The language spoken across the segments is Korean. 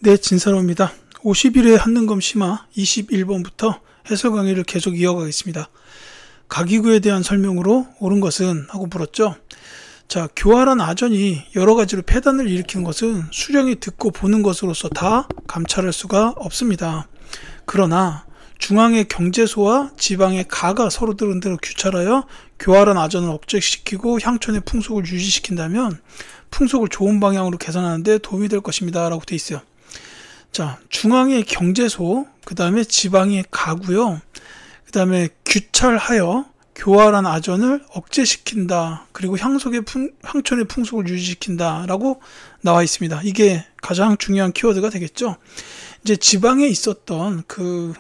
네, 진사로입니다. 51회 한능검 심화 21번부터 해설 강의를 계속 이어가겠습니다. 가기구에 대한 설명으로 옳은 것은 하고 물었죠. 자, 교활한 아전이 여러 가지로 폐단을 일으키는 것은 수령이 듣고 보는 것으로서 다 감찰할 수가 없습니다. 그러나 중앙의 경제소와 지방의 가가 서로 들은 대로 규찰하여 교활한 아전을 억제시키고 향촌의 풍속을 유지시킨다면 풍속을 좋은 방향으로 개선하는 데 도움이 될 것입니다. 라고 돼 있어요. 자, 중앙의 경제소, 그 다음에 지방의 가고요. 그 다음에 규찰하여 교활한 아전을 억제시킨다. 그리고 향촌의 풍속을 유지시킨다. 라고 나와 있습니다. 이게 가장 중요한 키워드가 되겠죠. 이제 지방에 있었던 그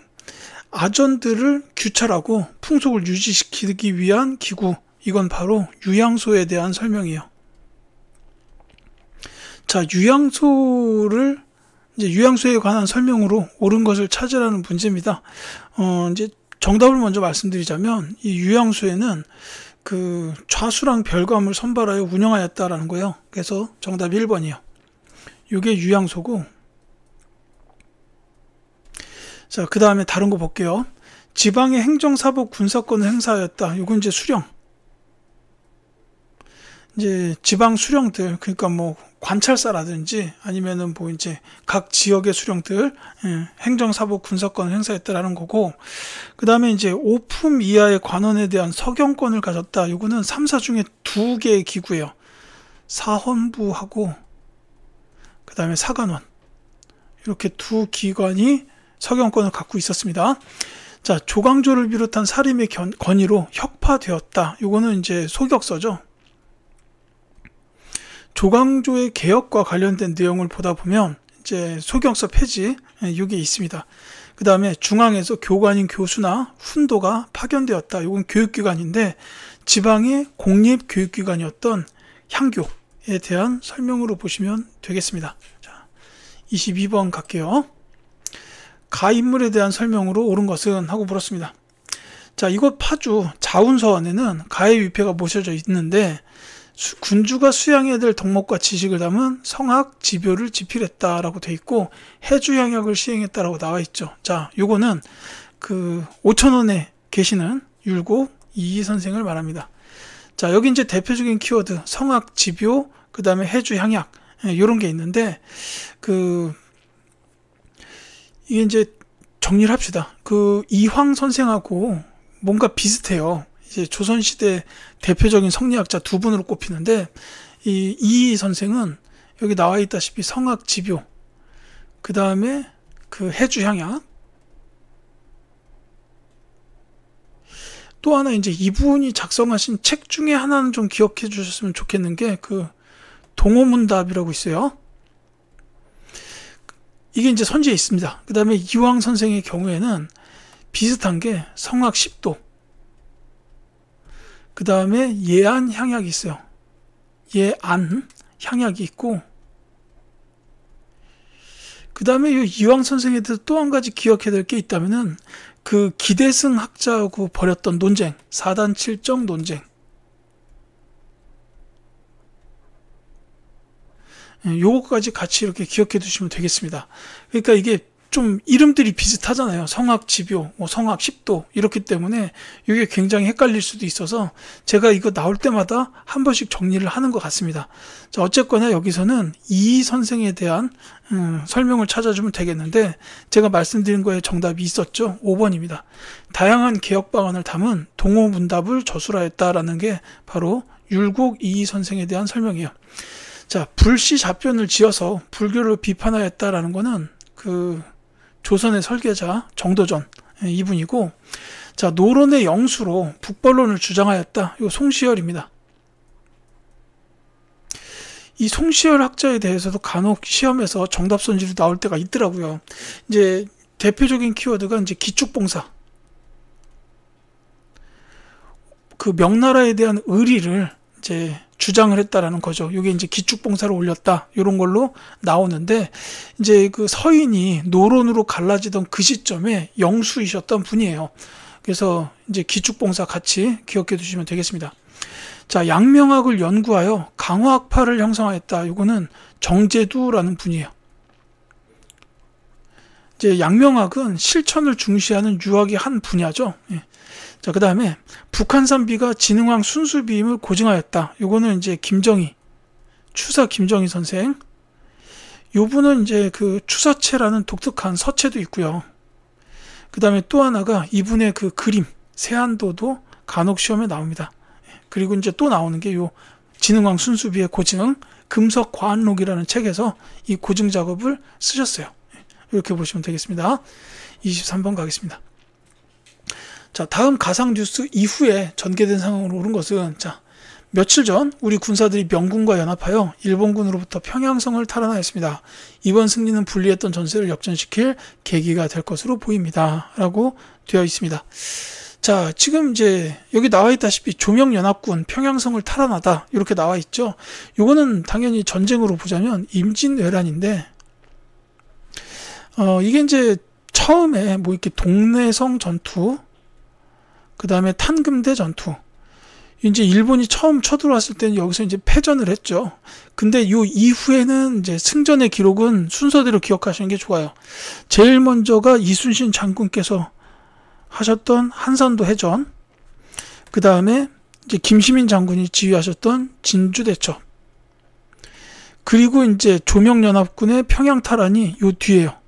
아전들을 규찰하고 풍속을 유지시키기 위한 기구, 이건 바로 유양소에 대한 설명이에요. 자, 유양소에 관한 설명으로 옳은 것을 찾으라는 문제입니다. 이제 정답을 먼저 말씀드리자면, 이 유양소에는 그 좌수랑 별감을 선발하여 운영하였다라는 거예요. 그래서 정답 1번이요. 이게 유양소고, 자, 그 다음에 다른 거 볼게요. 지방의 행정사법 군사권을 행사하였다. 이건 이제 수령. 이제 지방 수령들, 그러니까 뭐 관찰사라든지 아니면은 뭐 이제 각 지역의 수령들, 행정사법 군사권을 행사했다라는 거고, 그 다음에 이제 5품 이하의 관원에 대한 서경권을 가졌다. 이거는 3사 중에 2개의 기구예요. 사헌부하고 그 다음에 사관원, 이렇게 두 기관이 서경권을 갖고 있었습니다. 자, 조광조를 비롯한 사림의 건의로 혁파되었다. 이거는 이제 소격서죠. 조광조의 개혁과 관련된 내용을 보다 보면 이제 소격서 폐지, 이게 있습니다. 그 다음에 중앙에서 교관인 교수나 훈도가 파견되었다. 이건 교육기관인데 지방의 공립교육기관이었던 향교에 대한 설명으로 보시면 되겠습니다. 자, 22번 갈게요. 가 인물에 대한 설명으로 옳은 것은 하고 물었습니다. 자, 이곳 파주 자운서원에는 가의 위패가 모셔져 있는데 군주가 수양해야 될 덕목과 지식을 담은 성학 지묘를 집필했다라고 돼 있고 해주향약을 시행했다라고 나와 있죠. 자, 요거는 그 5,000원에 계시는 율곡 이희 선생을 말합니다. 자, 여기 이제 대표적인 키워드 성학 지묘, 그 다음에 해주향약, 요런 게 있는데 이게 이제 정리를 합시다. 그 이황 선생하고 뭔가 비슷해요. 이제 조선시대 대표적인 성리학자 두 분으로 꼽히는데, 이 선생은 여기 나와 있다시피 성학 지묘, 그 다음에 그 해주향약, 또 하나 이제 이분이 작성하신 책 중에 하나는 좀 기억해 주셨으면 좋겠는 게 그 동호문답이라고 있어요. 이게 이제 선지에 있습니다. 그 다음에 이황 선생의 경우에는 비슷한 게 성학 10도, 그 다음에 예안 향약이 있어요. 예안 향약이 있고, 그 다음에 이황 선생에 대해서 또 한 가지 기억해야 될 게 있다면은 그 기대승 학자하고 벌였던 논쟁, 4단 7정 논쟁, 요거까지 같이 이렇게 기억해 두시면 되겠습니다. 그러니까 이게 좀 이름들이 비슷하잖아요. 성학 지묘, 뭐 성학 10도 이렇기 때문에 이게 굉장히 헷갈릴 수도 있어서 제가 이거 나올 때마다 한 번씩 정리를 하는 것 같습니다. 자, 어쨌거나 여기서는 이 선생에 대한 설명을 찾아주면 되겠는데, 제가 말씀드린 거에 정답이 있었죠. 5번입니다. 다양한 개혁 방안을 담은 동호문답을 저술하였다라는 게 바로 율곡 이희 선생에 대한 설명이에요. 자, 불시 잡변을 지어서 불교를 비판하였다라는 거는 그 조선의 설계자 정도전, 이분이고, 자, 노론의 영수로 북벌론을 주장하였다. 이거 송시열입니다. 이 송시열 학자에 대해서도 간혹 시험에서 정답 선지로 나올 때가 있더라고요. 이제 대표적인 키워드가 이제 기축봉사, 그 명나라에 대한 의리를 이제 주장을 했다라는 거죠. 이게 이제 기축봉사를 올렸다, 이런 걸로 나오는데, 이제 그 서인이 노론으로 갈라지던 그 시점에 영수이셨던 분이에요. 그래서 이제 기축봉사 같이 기억해 두시면 되겠습니다. 자, 양명학을 연구하여 강화학파를 형성하였다. 이거는 정제두라는 분이에요. 이제 양명학은 실천을 중시하는 유학의 한 분야죠. 예. 자, 그 다음에 북한산 비가 진흥왕 순수비임을 고증하였다. 요거는 이제 김정희, 추사 김정희 선생. 요분은 이제 그 추서체라는 독특한 서체도 있고요. 그 다음에 또 하나가 이분의 그 그림, 세안도도 간혹 시험에 나옵니다. 그리고 이제 또 나오는 게 요 진흥왕 순수비의 고증, 금석과안록이라는 책에서 이 고증 작업을 쓰셨어요. 이렇게 보시면 되겠습니다. 23번 가겠습니다. 자, 다음 가상 뉴스 이후에 전개된 상황으로 오른 것은, 자, 며칠 전 우리 군사들이 명군과 연합하여 일본군으로부터 평양성을 탈환하였습니다. 이번 승리는 불리했던 전세를 역전시킬 계기가 될 것으로 보입니다. 라고 되어 있습니다. 자, 지금 이제 여기 나와 있다시피 조명연합군 평양성을 탈환하다 이렇게 나와 있죠. 요거는 당연히 전쟁으로 보자면 임진왜란인데, 이게 이제 처음에 뭐 이렇게 동래성 전투, 그 다음에 탄금대 전투, 이제 일본이 처음 쳐들어왔을 때는 여기서 이제 패전을 했죠. 근데 요 이후에는 이제 승전의 기록은 순서대로 기억하시는 게 좋아요. 제일 먼저가 이순신 장군께서 하셨던 한산도 해전, 그 다음에 이제 김시민 장군이 지휘하셨던 진주대첩, 그리고 이제 조명연합군의 평양탈환이 요 뒤에요.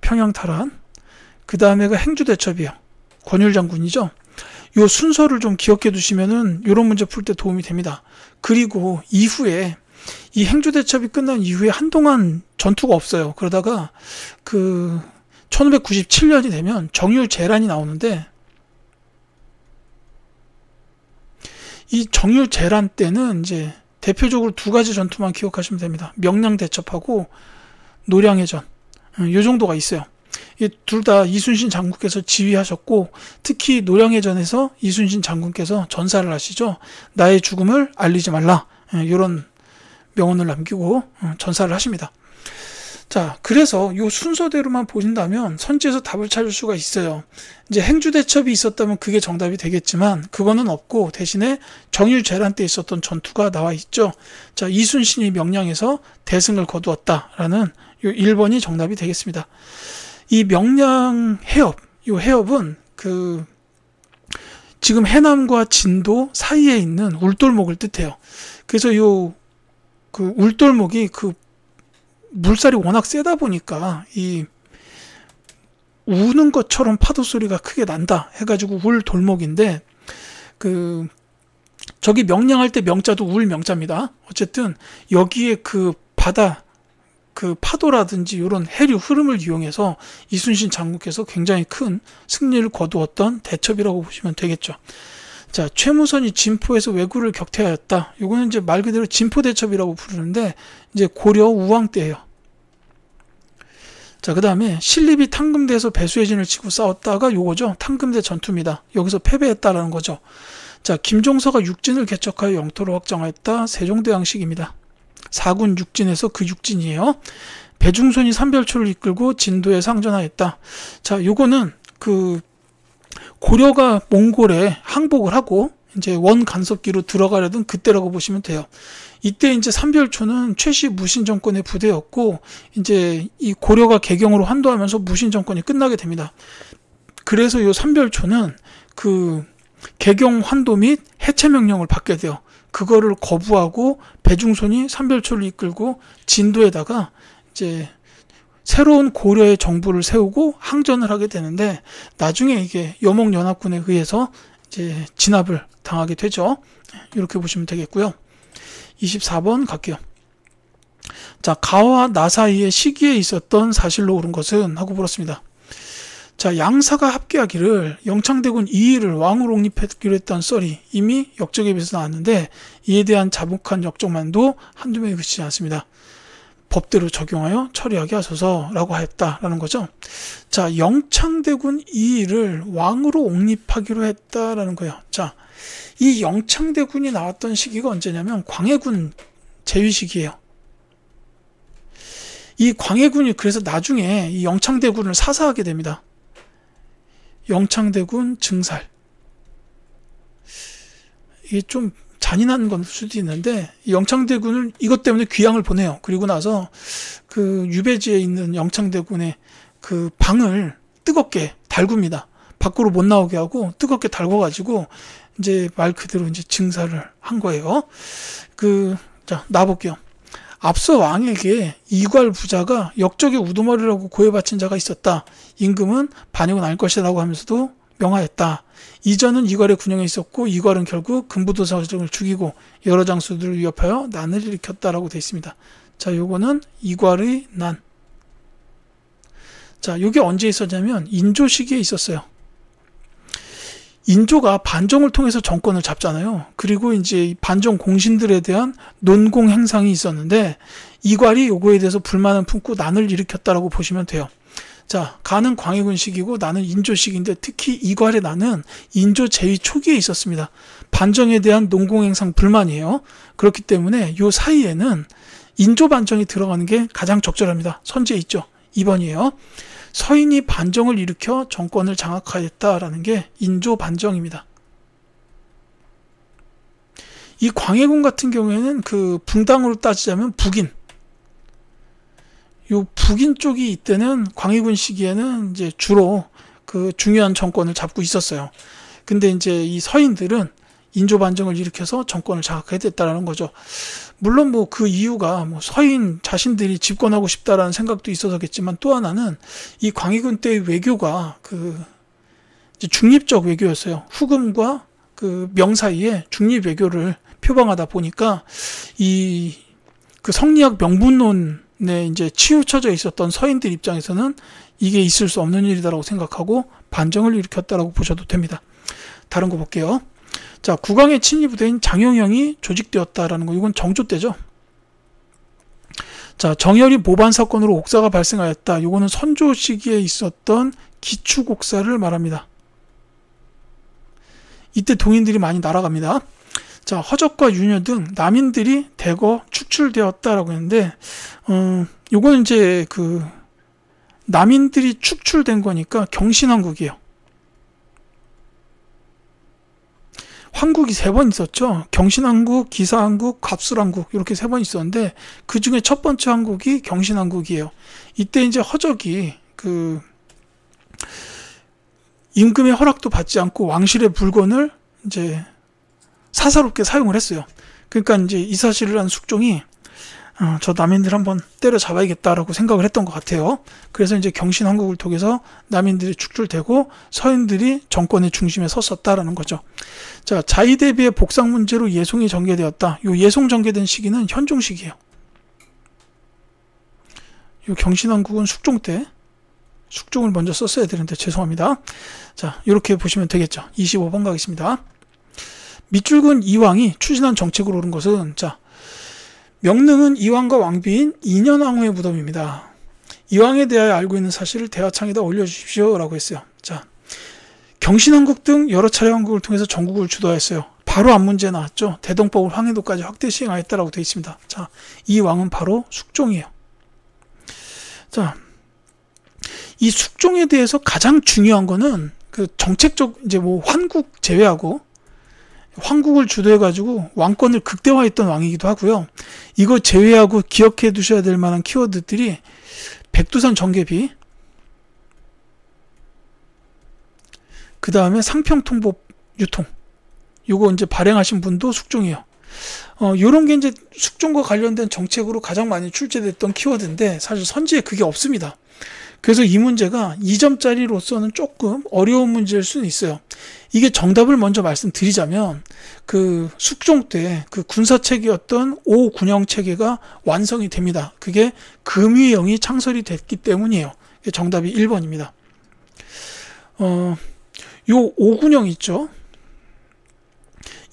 평양탈환. 그 다음에가 행주대첩이에요. 권율 장군이죠. 요 순서를 좀 기억해 두시면은 요런 문제 풀 때 도움이 됩니다. 그리고 이후에 이 행주대첩이 끝난 이후에 한동안 전투가 없어요. 그러다가 그 1597년이 되면 정유재란이 나오는데, 이 정유재란 때는 이제 대표적으로 두 가지 전투만 기억하시면 됩니다. 명량대첩하고 노량해전. 요 정도가 있어요. 이 둘 다 이순신 장군께서 지휘하셨고, 특히 노량해전에서 이순신 장군께서 전사를 하시죠. 나의 죽음을 알리지 말라. 이런 명언을 남기고 전사를 하십니다. 자, 그래서 요 순서대로만 보신다면 선지에서 답을 찾을 수가 있어요. 이제 행주대첩이 있었다면 그게 정답이 되겠지만 그거는 없고, 대신에 정유재란 때 있었던 전투가 나와 있죠. 자, 이순신이 명량에서 대승을 거두었다라는 요 1번이 정답이 되겠습니다. 이 명량 해협, 요 해협은 그 지금 해남과 진도 사이에 있는 울돌목을 뜻해요. 그래서 요 그 울돌목이 그 물살이 워낙 세다 보니까 이 우는 것처럼 파도 소리가 크게 난다 해가지고 울돌목인데, 그 저기 명량할 때 명자도 울 명자입니다. 어쨌든 여기에 그 바다 그 파도라든지 이런 해류 흐름을 이용해서 이순신 장군께서 굉장히 큰 승리를 거두었던 대첩이라고 보시면 되겠죠. 자, 최무선이 진포에서 왜구를 격퇴하였다. 이거는 이제 말 그대로 진포대첩이라고 부르는데, 이제 고려 우왕 때예요. 자, 그 다음에 신립이 탕금대에서 배수해진을 치고 싸웠다가 요거죠. 탕금대 전투입니다. 여기서 패배했다라는 거죠. 자, 김종서가 육진을 개척하여 영토를 확장하였다. 세종대왕식입니다. 4군 육진에서 그 육진이에요. 배중손이 삼별초를 이끌고 진도에 상전하였다. 자, 요거는 그 고려가 몽골에 항복을 하고 이제 원 간섭기로 들어가려던 그때라고 보시면 돼요. 이때 이제 삼별초는 최씨 무신 정권의 부대였고, 이제 이 고려가 개경으로 환도하면서 무신 정권이 끝나게 됩니다. 그래서 요 삼별초는 그 개경 환도 및 해체 명령을 받게 돼요. 그거를 거부하고 배중손이 삼별초를 이끌고 진도에다가 이제 새로운 고려의 정부를 세우고 항전을 하게 되는데, 나중에 이게 여몽연합군에 의해서 이제 진압을 당하게 되죠. 이렇게 보시면 되겠고요. 24번 갈게요. 자, 가와 나 사이의 시기에 있었던 사실로 옳은 것은 하고 물었습니다. 자, 양사가 합계하기를 영창대군 이의를 왕으로 옹립하기로 했던 썰이 이미 역적에 비해서 나왔는데, 이에 대한 자복한 역적만도 한두 명에 그치지 않습니다. 법대로 적용하여 처리하게 하소서라고 하였다라는 거죠. 자, 영창대군 이의를 왕으로 옹립하기로 했다라는 거예요. 자, 이 영창대군이 나왔던 시기가 언제냐면 광해군 제위 시기예요. 이 광해군이 그래서 나중에 이 영창대군을 사사하게 됩니다. 영창대군 증살. 이게 좀 잔인한 건 수도 있는데 영창대군을 이것 때문에 귀양을 보내요. 그리고 나서 그 유배지에 있는 영창대군의 그 방을 뜨겁게 달굽니다. 밖으로 못 나오게 하고 뜨겁게 달궈가지고 이제 말 그대로 이제 증사를 한 거예요. 자, 나볼게요. 앞서 왕에게 이괄 부자가 역적의 우두머리라고 고해바친 자가 있었다. 임금은 반역은 알 것이라고 하면서도 명하였다. 이전은 이괄의 군영에 있었고 이괄은 결국 금부도사정을 죽이고 여러 장수들을 위협하여 난을 일으켰다라고 되어 있습니다. 자, 요거는 이괄의 난. 자, 요게 언제 있었냐면 인조 시기에 있었어요. 인조가 반정을 통해서 정권을 잡잖아요. 그리고 이제 반정 공신들에 대한 논공 행상이 있었는데 이괄이 요거에 대해서 불만을 품고 난을 일으켰다라고 보시면 돼요. 자, 가는 광해군 시기고 나는 인조 시기인데 특히 이괄의 난은 인조 제위 초기에 있었습니다. 반정에 대한 논공 행상 불만이에요. 그렇기 때문에 요 사이에는 인조 반정이 들어가는 게 가장 적절합니다. 선지에 있죠. 2번이에요. 서인이 반정을 일으켜 정권을 장악하였다라는 게 인조 반정입니다. 이 광해군 같은 경우에는 그 분당으로 따지자면 북인. 요 북인 쪽이 이때는 광해군 시기에는 이제 주로 그 중요한 정권을 잡고 있었어요. 근데 이제 이 서인들은 인조 반정을 일으켜서 정권을 장악해야 됐다라는 거죠. 물론 뭐 그 이유가 뭐 서인 자신들이 집권하고 싶다라는 생각도 있어서겠지만 또 하나는 이 광해군 때의 외교가 그 이제 중립적 외교였어요. 후금과 그 명 사이에 중립 외교를 표방하다 보니까 이 그 성리학 명분론에 이제 치우쳐져 있었던 서인들 입장에서는 이게 있을 수 없는 일이다라고 생각하고 반정을 일으켰다라고 보셔도 됩니다. 다른 거 볼게요. 자, 국왕의 친위 부대인 장영영이 조직되었다라는 거, 이건 정조 때죠. 자, 정열이 모반 사건으로 옥사가 발생하였다. 이거는 선조 시기에 있었던 기축 옥사를 말합니다. 이때 동인들이 많이 날아갑니다. 자, 허적과 유녀 등 남인들이 대거 축출되었다라고 했는데, 요거는 이제 그 남인들이 축출된 거니까 경신왕국이에요. 황국이 3번 있었죠. 경신왕국, 기사왕국, 갑술왕국 이렇게 3번 있었는데 그 중에 첫 번째 왕국이 경신왕국이에요. 이때 이제 허적이 그 임금의 허락도 받지 않고 왕실의 물건을 이제 사사롭게 사용을 했어요. 그러니까 이제 이 사실을 한 숙종이 저 남인들 한번 때려잡아야겠다라고 생각을 했던 것 같아요. 그래서 이제 경신왕국을 통해서 남인들이 축출되고 서인들이 정권의 중심에 섰었다라는 거죠. 자, 자위 대비의 복상 문제로 예송이 전개되었다. 요 예송 전개된 시기는 현종 시기예요. 요 경신왕국은 숙종 때, 숙종을 먼저 썼어야 되는데 죄송합니다. 자, 이렇게 보시면 되겠죠. 25번 가겠습니다. 밑줄근 이왕이 추진한 정책으로 오른 것은, 자, 명능은 이왕과 왕비인 인현왕후의 무덤입니다. 이왕에 대하여 알고 있는 사실을 대화창에다 올려주십시오 라고 했어요. 자, 경신왕국 등 여러 차례 왕국을 통해서 전국을 주도하였어요. 바로 앞 문제 나왔죠. 대동법을 황해도까지 확대 시행하였다라고 되어 있습니다. 자, 이 왕은 바로 숙종이에요. 자, 이 숙종에 대해서 가장 중요한 거는 그 정책적 이제 뭐 환국 제외하고 황국을 주도해가지고 왕권을 극대화했던 왕이기도 하고요. 이거 제외하고 기억해 두셔야 될 만한 키워드들이 백두산 정계비, 그 다음에 상평통법 유통, 요거 이제 발행하신 분도 숙종이에요. 요런 게 이제 숙종과 관련된 정책으로 가장 많이 출제됐던 키워드인데 사실 선지에 그게 없습니다. 그래서 이 문제가 2점짜리로서는 조금 어려운 문제일 수는 있어요. 이게 정답을 먼저 말씀드리자면 그 숙종 때 그 군사체계였던 오군영 체계가 완성이 됩니다. 그게 금위영이 창설이 됐기 때문이에요. 정답이 1번입니다. 요 오군영 있죠?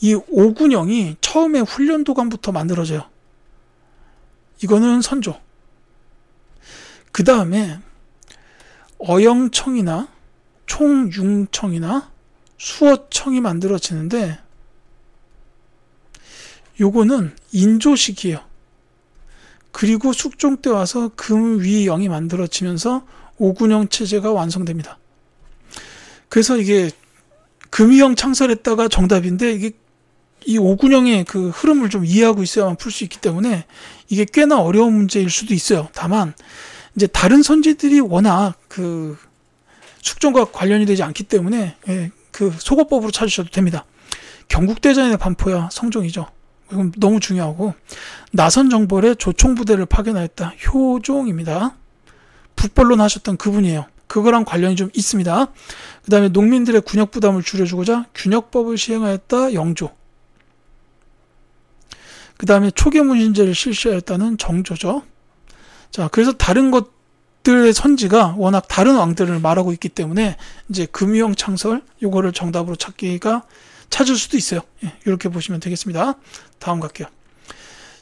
이 오군영이 처음에 훈련도관부터 만들어져요. 이거는 선조. 그 다음에 어영청이나 총융청이나 수어청이 만들어지는데 요거는 인조식이에요. 그리고 숙종 때 와서 금위영이 만들어지면서 오군영 체제가 완성됩니다. 그래서 이게 금위영 창설했다가 정답인데 이게 이 오군영의 그 흐름을 좀 이해하고 있어야만 풀 수 있기 때문에 이게 꽤나 어려운 문제일 수도 있어요. 다만 이제 다른 선지들이 워낙 그 숙종과 관련이 되지 않기 때문에 그 소거법으로 찾으셔도 됩니다. 경국대전의 반포야 성종이죠. 이건 너무 중요하고, 나선정벌의 조총부대를 파견하였다. 효종입니다. 북벌론 하셨던 그분이에요. 그거랑 관련이 좀 있습니다. 그 다음에 농민들의 군역 부담을 줄여주고자 균역법을 시행하였다. 영조. 그 다음에 초계문신제를 실시하였다는 정조죠. 자, 그래서 다른 것들의 선지가 워낙 다른 왕들을 말하고 있기 때문에 이제 금유형 창설 요거를 정답으로 찾을 수도 있어요. 이렇게 보시면 되겠습니다. 다음 갈게요.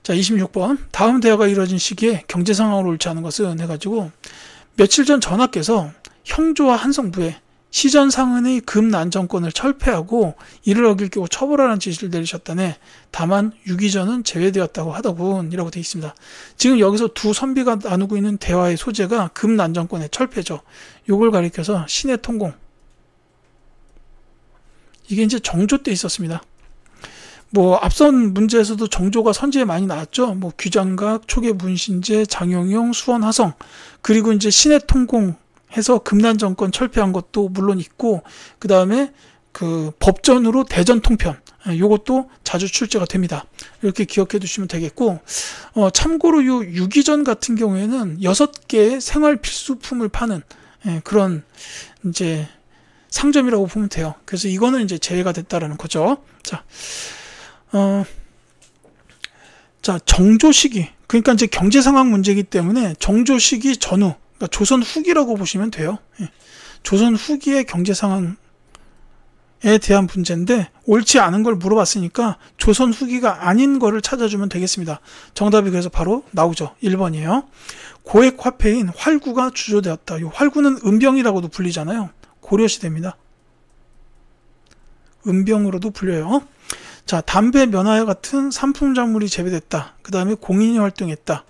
자, 26번. 다음 대화가 이루어진 시기에 경제 상황으로 옳지 않은 것은 해가지고, 며칠 전 전하께서 형조와 한성부에 시전상은의 금난정권을 철폐하고 이를 어길 경우 처벌하라는 지시를 내리셨다네. 다만 유기전은 제외되었다고 하더군 이라고 되어 있습니다. 지금 여기서 두 선비가 나누고 있는 대화의 소재가 금난정권의 철폐죠. 요걸 가리켜서 신의 통공, 이게 이제 정조 때 있었습니다. 뭐 앞선 문제에서도 정조가 선지에 많이 나왔죠. 뭐 규장각, 초계문신제, 장영용, 수원화성, 그리고 이제 신의 통공해서 금난정권 철폐한 것도 물론 있고, 그 다음에 그 법전으로 대전통편, 요것도 자주 출제가 됩니다. 이렇게 기억해 두시면 되겠고, 참고로 요 유기전 같은 경우에는 6개의 생활 필수품을 파는 그런 이제 상점이라고 보면 돼요. 그래서 이거는 이제 제외가 됐다라는 거죠. 자, 정조 시기. 그러니까 이제 경제 상황 문제이기 때문에 정조 시기 전후, 그러니까 조선 후기라고 보시면 돼요. 조선 후기의 경제 상황에 대한 문제인데, 옳지 않은 걸 물어봤으니까 조선 후기가 아닌 거를 찾아주면 되겠습니다. 정답이 그래서 바로 나오죠. 1번이에요. 고액 화폐인 활구가 주조되었다. 이 활구는 은병이라고도 불리잖아요. 고려시대입니다. 은병으로도 불려요. 자, 담배, 면화와 같은 산품작물이 재배됐다. 그 다음에 공인이 활동했다.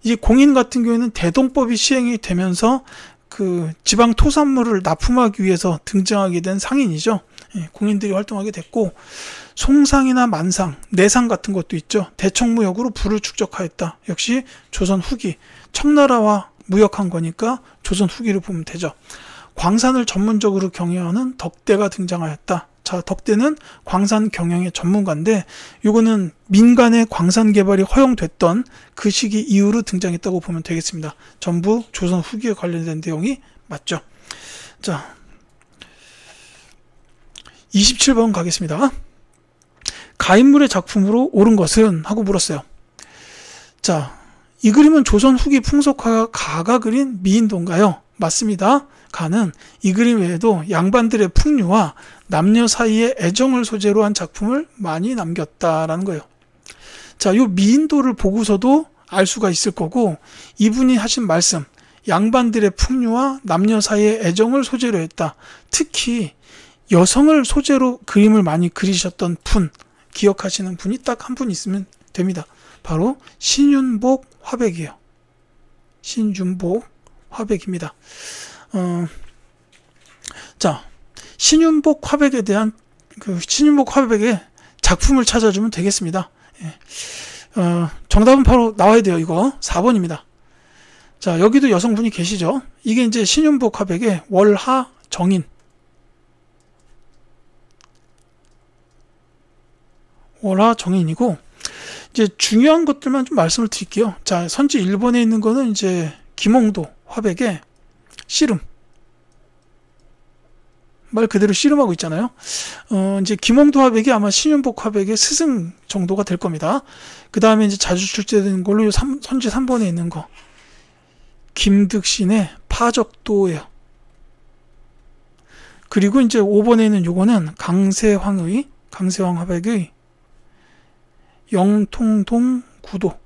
이 공인 같은 경우에는 대동법이 시행이 되면서 그 지방 토산물을 납품하기 위해서 등장하게 된 상인이죠. 공인들이 활동하게 됐고, 송상이나 만상, 내상 같은 것도 있죠. 대청무역으로 부를 축적하였다. 역시 조선 후기, 청나라와 무역한 거니까 조선 후기를 보면 되죠. 광산을 전문적으로 경영하는 덕대가 등장하였다. 자, 덕대는 광산 경영의 전문가인데, 요거는 민간의 광산 개발이 허용됐던 그 시기 이후로 등장했다고 보면 되겠습니다. 전부 조선 후기에 관련된 내용이 맞죠. 자, 27번 가겠습니다. 가인물의 작품으로 옳은 것은? 하고 물었어요. 자, 이 그림은 조선 후기 풍속화가 가가 그린 미인도인가요? 맞습니다. 가는 이 그림 외에도 양반들의 풍류와 남녀 사이의 애정을 소재로 한 작품을 많이 남겼다라는 거예요. 자, 요 미인도를 보고서도 알 수가 있을 거고, 이분이 하신 말씀, 양반들의 풍류와 남녀 사이의 애정을 소재로 했다. 특히 여성을 소재로 그림을 많이 그리셨던 분, 기억하시는 분이 딱 한 분 있으면 됩니다. 바로 신윤복 화백이에요. 신윤복 화백입니다. 자, 신윤복 화백에 대한 신윤복 화백의 작품을 찾아주면 되겠습니다. 정답은 바로 나와야 돼요. 이거 4번입니다. 자, 여기도 여성분이 계시죠. 이게 이제 신윤복 화백의 월하 정인, 월하 정인이고, 이제 중요한 것들만 좀 말씀을 드릴게요. 자, 선지 1번에 있는 거는 이제 김홍도 화백의 씨름, 말 그대로 씨름하고 있잖아요. 이제 김홍도 화백이 아마 신윤복 화백의 스승 정도가 될 겁니다. 그 다음에 이제 자주 출제되는 걸로 선지 3번에 있는 거, 김득신의 파적도예요. 그리고 이제 5번에 있는 요거는 강세황 화백의 영통동 구도,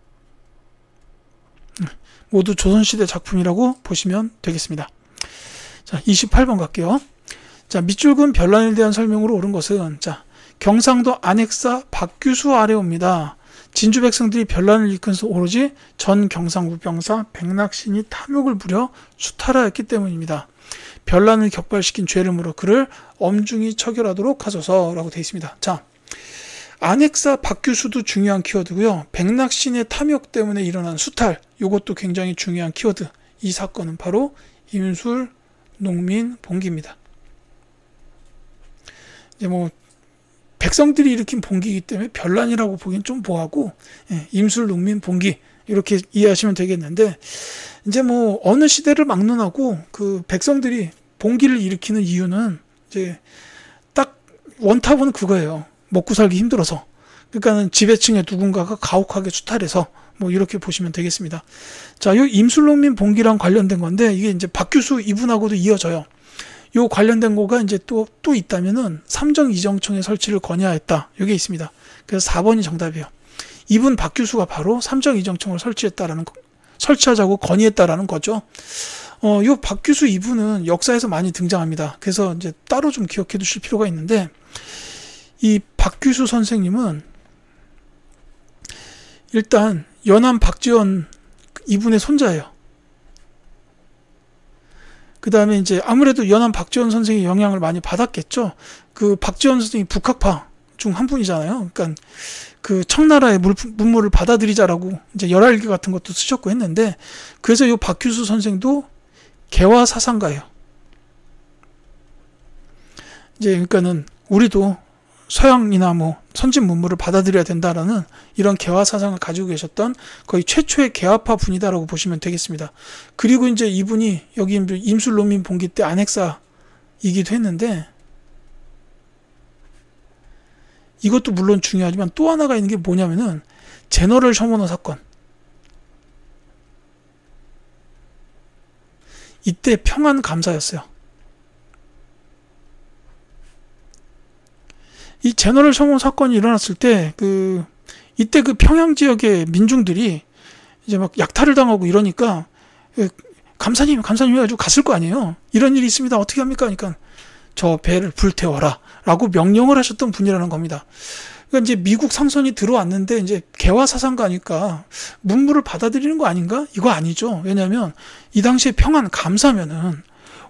모두 조선시대 작품이라고 보시면 되겠습니다. 자, 28번 갈게요. 자, 밑줄근 별난에 대한 설명으로 옳은 것은, 자, 경상도 안핵사 박규수 아래옵니다. 진주 백성들이 별난을 일으켜서 오로지 전 경상부 병사 백낙신이 탐욕을 부려 수탈하였기 때문입니다. 별난을 격발시킨 죄를 물어 그를 엄중히 처결하도록 하소서라고 되어 있습니다. 자, 안핵사 박규수도 중요한 키워드고요. 백낙신의 탐욕 때문에 일어난 수탈, 이것도 굉장히 중요한 키워드. 이 사건은 바로 임술 농민 봉기입니다. 이제 뭐 백성들이 일으킨 봉기이기 때문에 별난이라고 보기엔 좀 뭐하고, 임술 농민 봉기 이렇게 이해하시면 되겠는데, 이제 뭐 어느 시대를 막론하고 그 백성들이 봉기를 일으키는 이유는 이제 딱 원탑은 그거예요. 먹고 살기 힘들어서. 그러니까는 지배층의 누군가가 가혹하게 수탈해서, 뭐 이렇게 보시면 되겠습니다. 자, 요 임술농민 봉기랑 관련된 건데, 이게 이제 박규수 이분하고도 이어져요. 요 관련된 거가 이제 또 있다면은 삼정 이정청의 설치를 건의하였다. 요게 있습니다. 그래서 4번이 정답이에요. 이분 박규수가 바로 삼정 이정청을 설치하자고 건의했다라는 거죠. 요 박규수 이분은 역사에서 많이 등장합니다. 그래서 이제 따로 좀 기억해 두실 필요가 있는데, 이 박규수 선생님은 일단 연암 박지원 이분의 손자예요. 그 다음에 이제 아무래도 연암 박지원 선생의 영향을 많이 받았겠죠. 그 박지원 선생이 북학파 중 한 분이잖아요. 그러니까 그 청나라의 문물을 받아들이자라고 이제 열알기 같은 것도 쓰셨고 했는데, 그래서 이 박규수 선생도 개화 사상가예요. 이제 그러니까는 우리도 서양이나 뭐 선진 문물을 받아들여야 된다라는 이런 개화 사상을 가지고 계셨던 거의 최초의 개화파 분이다라고 보시면 되겠습니다. 그리고 이제 이분이 여기 임술농민 봉기 때 안핵사이기도 했는데, 이것도 물론 중요하지만 또 하나가 있는 게 뭐냐면은 제너럴 셔머너 사건. 이때 평안 감사였어요. 이 제너럴 셔머너 사건이 일어났을 때 이때 그 평양 지역의 민중들이 이제 막 약탈을 당하고 이러니까 감사님 해가지고 갔을 거 아니에요. 이런 일이 있습니다. 어떻게 합니까? 그러니까 저 배를 불태워라 라고 명령을 하셨던 분이라는 겁니다. 그러니까 이제 미국 상선이 들어왔는데 이제 개화 사상가니까 문물을 받아들이는 거 아닌가? 이거 아니죠. 왜냐하면 이 당시에 평안 감사면은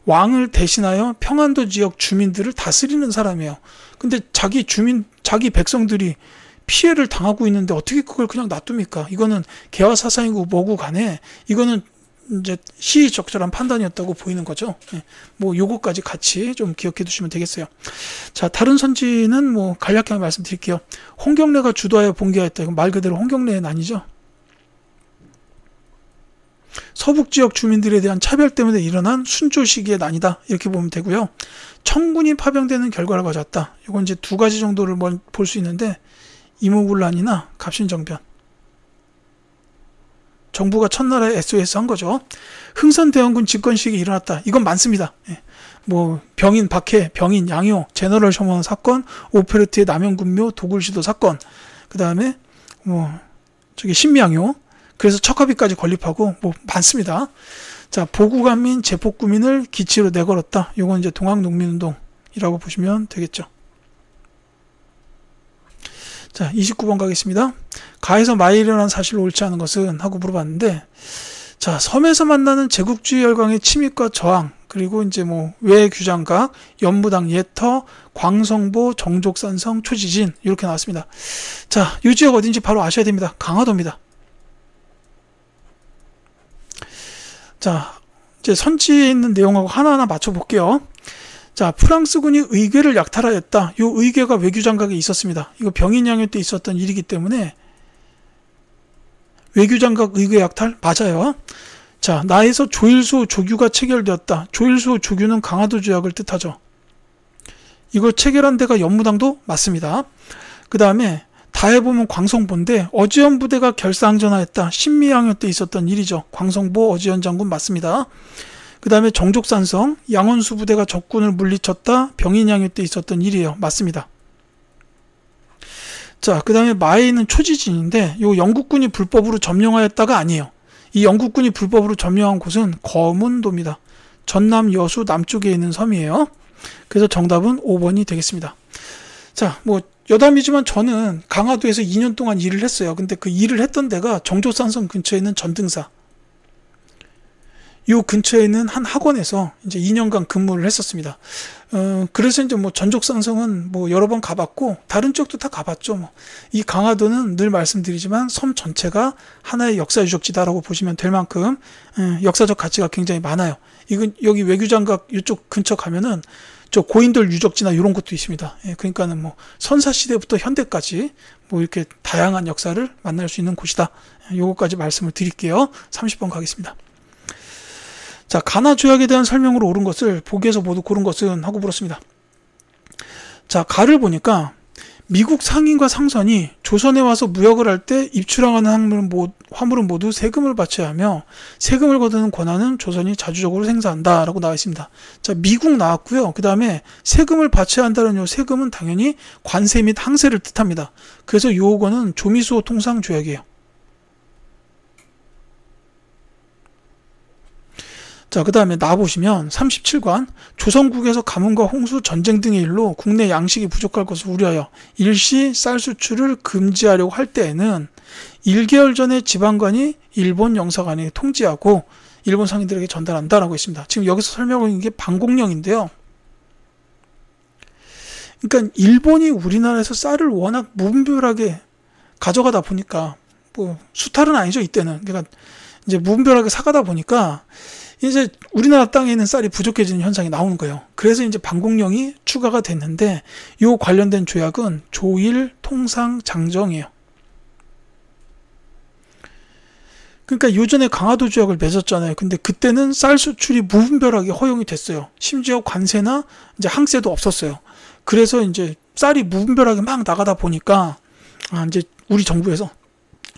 왕을 대신하여 평안도 지역 주민들을 다스리는 사람이에요. 근데 자기 백성들이 피해를 당하고 있는데 어떻게 그걸 그냥 놔둡니까? 이거는 개화 사상이고 뭐고 간에 이거는 이제 시의적절한 판단이었다고 보이는 거죠. 뭐 요거까지 같이 좀 기억해 두시면 되겠어요. 자, 다른 선지는 뭐 간략하게 말씀드릴게요. 홍경래가 주도하여 봉기하였다. 이건 말 그대로 홍경래는 아니죠. 서북 지역 주민들에 대한 차별 때문에 일어난 순조 시기의 난이다. 이렇게 보면 되고요. 청군이 파병되는 결과를 가져왔다. 이건 이제 두 가지 정도를 볼 수 있는데, 이모군란이나 갑신정변. 정부가 첫나라에 SOS 한 거죠. 흥선대원군 집권 시기에 일어났다. 이건 많습니다. 뭐 병인 박해, 병인 양효, 제너럴 셔머너 사건, 오페르트의 남영군묘, 도굴시도 사건. 그 다음에 뭐 저기 신미양요. 그래서 척화비까지 건립하고 뭐 많습니다. 자, 보구간민, 제폭구민을 기치로 내걸었다. 이건 이제 동학농민운동이라고 보시면 되겠죠. 자, 29번 가겠습니다. 가에서 마에 일어난 사실을 옳지 않은 것은 하고 물어봤는데, 자, 섬에서 만나는 제국주의 열강의 침입과 저항, 그리고 이제 뭐 외규장각, 연무당 예터, 광성보, 정족산성, 초지진 이렇게 나왔습니다. 자, 이 지역 어딘지 바로 아셔야 됩니다. 강화도입니다. 자, 이제 선지에 있는 내용하고 하나하나 맞춰볼게요. 자, 프랑스군이 의궤를 약탈하였다. 이 의궤가 외교장각에 있었습니다. 이거 병인양요 때 있었던 일이기 때문에 외교장각 의궤 약탈 맞아요. 자, 나에서 조일수 조규가 체결되었다. 조일수 조규는 강화도 조약을 뜻하죠. 이걸 체결한 데가 연무당도 맞습니다. 그 다음에 다해 보면 광성보인데 어지연 부대가 결사항전하였다. 신미양요 때 있었던 일이죠. 광성보 어지연 장군 맞습니다. 그 다음에 정족산성, 양원수 부대가 적군을 물리쳤다. 병인양요 때 있었던 일이에요. 맞습니다. 자, 그 다음에 마에 있는 초지진인데 요 영국군이 불법으로 점령하였다가 아니에요. 이 영국군이 불법으로 점령한 곳은 거문도입니다. 전남 여수 남쪽에 있는 섬이에요. 그래서 정답은 5번이 되겠습니다. 자, 뭐 여담이지만 저는 강화도에서 2년 동안 일을 했어요. 근데 그 일을 했던 데가 정족산성 근처에 있는 전등사. 요 근처에 있는 한 학원에서 이제 2년간 근무를 했었습니다. 그래서 이제 뭐 전족산성은 뭐 여러 번 가봤고 다른 지역도 다 가봤죠. 뭐. 이 강화도는 늘 말씀드리지만 섬 전체가 하나의 역사 유적지다라고 보시면 될 만큼 역사적 가치가 굉장히 많아요. 이건 여기 외교장각 이쪽 근처 가면은 저 고인돌 유적지나 이런 것도 있습니다. 그러니까는 뭐 선사 시대부터 현대까지 뭐 이렇게 다양한 역사를 만날 수 있는 곳이다. 요거까지 말씀을 드릴게요. 30번 가겠습니다. 자, 가나 조약에 대한 설명으로 옳은 것을 보기에서 모두 고른 것은 하고 물었습니다. 자, 가를 보니까 미국 상인과 상선이 조선에 와서 무역을 할 때 입출항하는 화물은 모두 세금을 바쳐야 하며 세금을 거두는 권한은 조선이 자주적으로 생사한다 라고 나와 있습니다. 자, 미국 나왔고요. 그 다음에 세금을 바쳐야 한다는 요 세금은 당연히 관세 및 항세를 뜻합니다. 그래서 요거는 조미수호 통상조약이에요. 자, 그 다음에 나와보시면 37관 조선국에서 가뭄과 홍수, 전쟁 등의 일로 국내 양식이 부족할 것을 우려하여 일시 쌀 수출을 금지하려고 할 때에는 1개월 전에 지방관이 일본 영사관에 통지하고 일본 상인들에게 전달한다라고 했습니다. 지금 여기서 설명하고 있는 게 방공령인데요. 그러니까 일본이 우리나라에서 쌀을 워낙 무분별하게 가져가다 보니까 뭐 수탈은 아니죠, 이때는. 그러니까 이제 무분별하게 사가다 보니까 이제 우리나라 땅에 있는 쌀이 부족해지는 현상이 나오는 거예요. 그래서 이제 방공령이 추가가 됐는데 이 관련된 조약은 조일 통상 장정이에요. 그러니까 요전에 강화도 조약을 맺었잖아요. 근데 그때는 쌀 수출이 무분별하게 허용이 됐어요. 심지어 관세나 이제 항세도 없었어요. 그래서 이제 쌀이 무분별하게 막 나가다 보니까 이제 우리 정부에서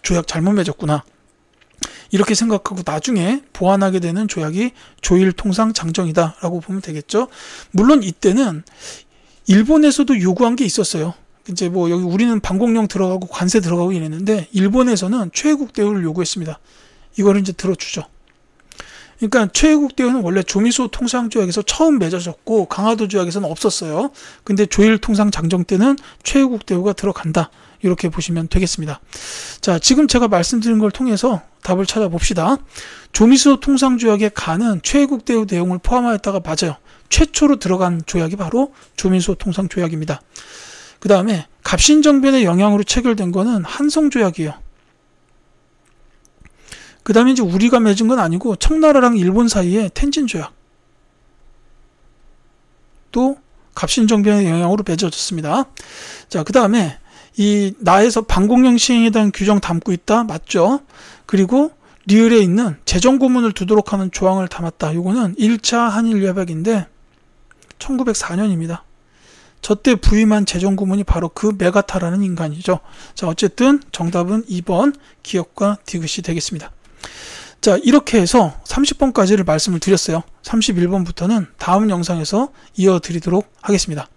조약 잘못 맺었구나. 이렇게 생각하고 나중에 보완하게 되는 조약이 조일통상 장정이다라고 보면 되겠죠. 물론 이때는 일본에서도 요구한 게 있었어요. 이제 뭐 여기 우리는 방공령 들어가고 관세 들어가고 이랬는데 일본에서는 최애국 대우를 요구했습니다. 이거를 이제 들어주죠. 그러니까 최애국 대우는 원래 조미수호 통상조약에서 처음 맺어졌고 강화도 조약에서는 없었어요. 근데 조일통상 장정 때는 최애국 대우가 들어간다. 이렇게 보시면 되겠습니다. 자, 지금 제가 말씀드린 걸 통해서 답을 찾아봅시다. 조미수호 통상조약의 가는 최애국 대우 내용을 포함하였다가 맞아요. 최초로 들어간 조약이 바로 조미수호 통상조약입니다. 그 다음에 갑신정변의 영향으로 체결된 거는 한성조약이에요. 그 다음에 이제 우리가 맺은 건 아니고 청나라랑 일본 사이에 텐진조약. 또 갑신정변의 영향으로 맺어졌습니다. 자, 그 다음에 이 나에서 방공령 시행에 대한 규정 담고 있다. 맞죠? 그리고 리을에 있는 재정고문을 두도록 하는 조항을 담았다. 요거는 1차 한일협약인데 1904년입니다. 저때 부임한 재정고문이 바로 그 메가타라는 인간이죠. 자, 어쨌든 정답은 2번 기역과 디귿이 되겠습니다. 자, 이렇게 해서 30번까지를 말씀을 드렸어요. 31번부터는 다음 영상에서 이어드리도록 하겠습니다.